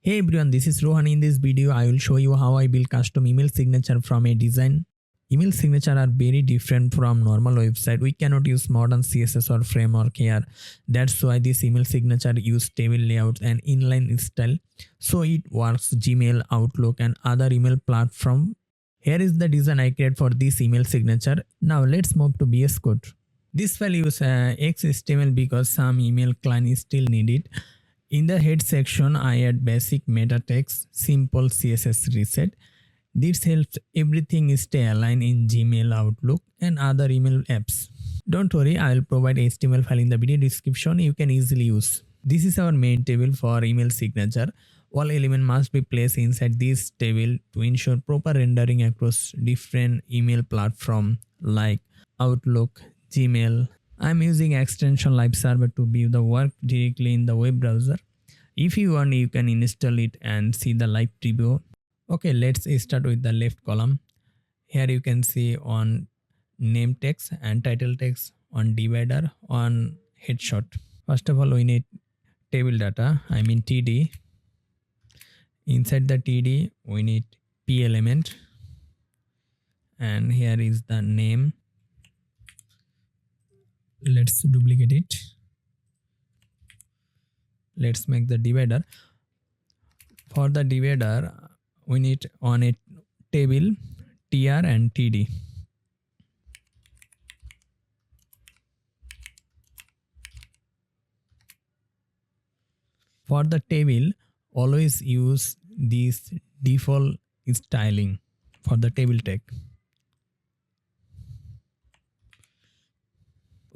Hey everyone, this is Rohan. In this video, I will show you how I build custom email signature from a design. Email signature are very different from normal website. We cannot use modern CSS or framework here. That's why this email signature use table layouts and inline style. So it works Gmail, Outlook and other email platform. Here is the design I created for this email signature. Now let's move to VS Code. This file use XHTML because some email client still need it. In the head section, I add basic meta text, simple CSS reset. This helps everything stay aligned in Gmail, Outlook, and other email apps. Don't worry, I will provide HTML file in the video description you can easily use. This is our main table for email signature. All elements must be placed inside this table to ensure proper rendering across different email platforms like Outlook, Gmail. I'm using extension live server to view the work directly in the web browser. If you want, you can install it and see the live preview. Okay, let's start with the left column. Here you can see on name text and title text, on divider, on headshot. First of all, we need table data, I mean TD. Inside the TD, we need P element. And here is the name. Let's duplicate it. Let's make the divider. For the divider, we need on a table tr and td. For the table, always use this default styling for the table tag.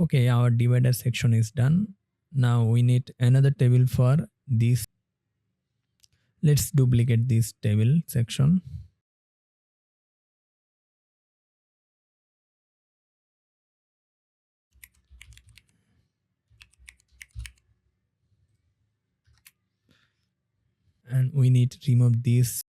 Okay, our divider section is done. Now we need another table for this. Let's duplicate this table section. And we need to remove this.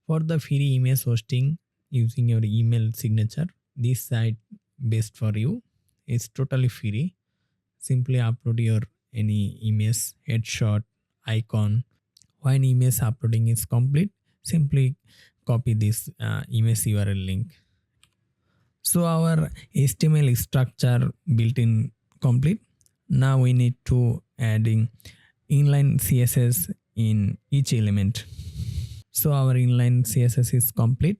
For the free image hosting using your email signature, this site best for you. It's totally free. Simply upload your any image, headshot, icon. When image uploading is complete, simply copy this image URL link. So our HTML structure built in complete. Now we need to adding inline CSS in each element. So our inline CSS is complete.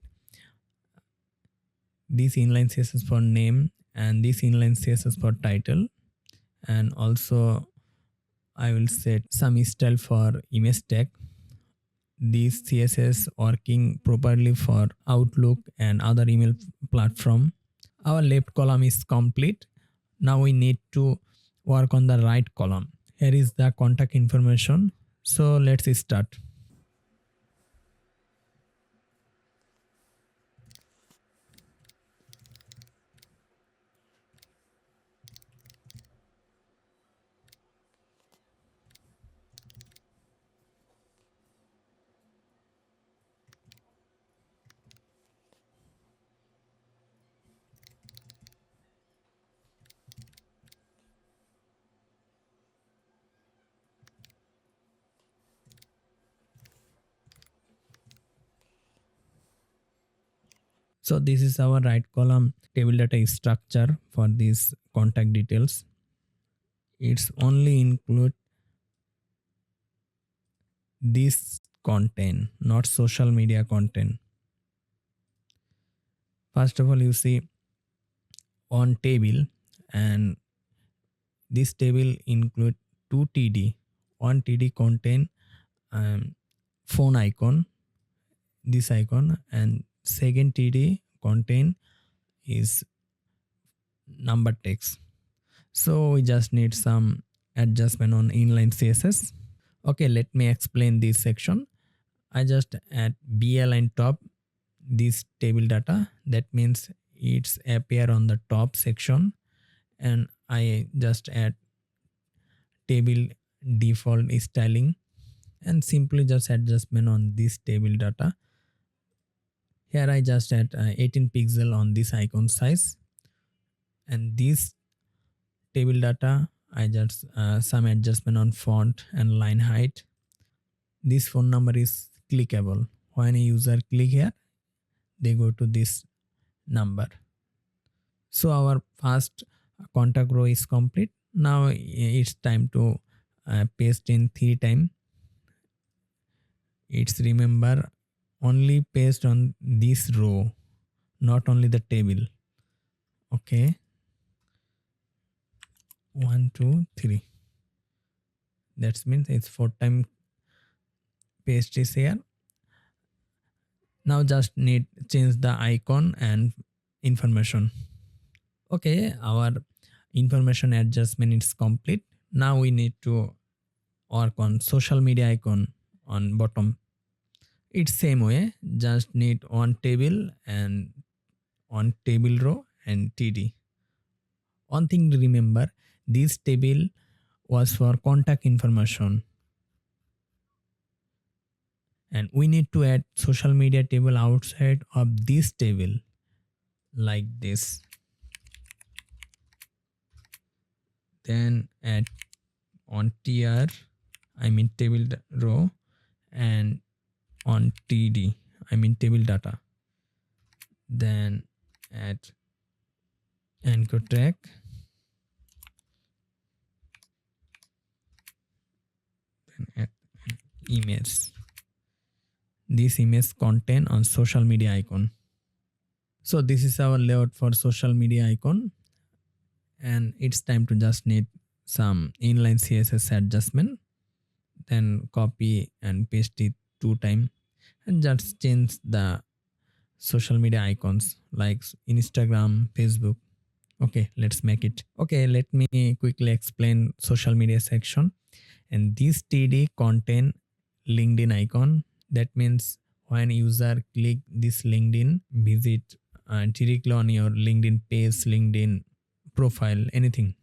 This inline CSS for name and this inline CSS for title. And also I will set some style for image tag. This CSS working properly for Outlook and other email platform. Our left column is complete. Now we need to work on the right column. Here is the contact information. So let's start. So this is our right column table data structure for these contact details. It's only include this content, not social media content. First of all, you see on table, and this table include two TD. One TD contain phone icon, this icon, and second TD contain is number text. So we just need some adjustment on inline CSS. Okay, let me explain this section. I just add BL and top this table data. That means it's appear on the top section, and I just add table default styling and simply just adjustment on this table data. Here I just add 18 pixel on this icon size, and this table data I just some adjustment on font and line height. This phone number is clickable. When a user click here, they go to this number. So our first contact row is complete. Now it's time to paste in 3 times. It's remember only paste on this row, not only the table. Okay, 1 2 3. That means it's 4 times paste is here. Now just need change the icon and information. Okay, our information adjustment is complete. Now we need to work on social media icon on bottom. It's same way, just need one table and one table row and TD. One thing to remember, this table was for contact information, and we need to add social media table outside of this table like this. Then add on TR, I mean table row, and on TD, I mean table data. Then add anchor tag, then add image. This image content on social media icon. So this is our layout for social media icon, and it's time to just need some inline CSS adjustment. Then copy and paste it 2 times and just change the social media icons like Instagram, Facebook. Okay, let's make it. Okay, let me quickly explain social media section. And this TD contain LinkedIn icon. That means when user click this LinkedIn, visit directly on your LinkedIn page, LinkedIn profile, anything.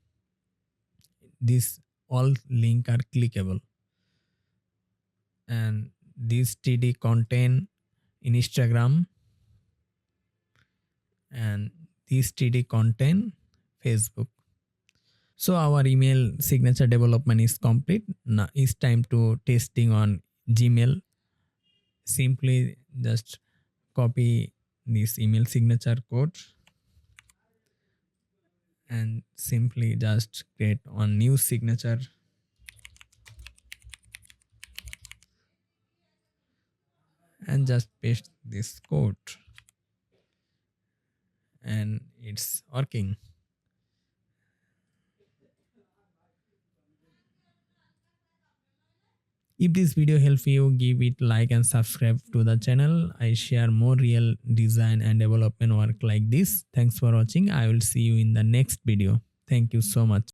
These all link are clickable. And this TD contain in Instagram, and this TD contain Facebook. So our email signature development is complete. Now it's time to testing on Gmail. Simply just copy this email signature code and simply just create one new signature and just paste this code, and it's working. If this video helped you, give it like and subscribe to the channel. I share more real design and development work like this. Thanks for watching. I will see you in the next video. Thank you so much.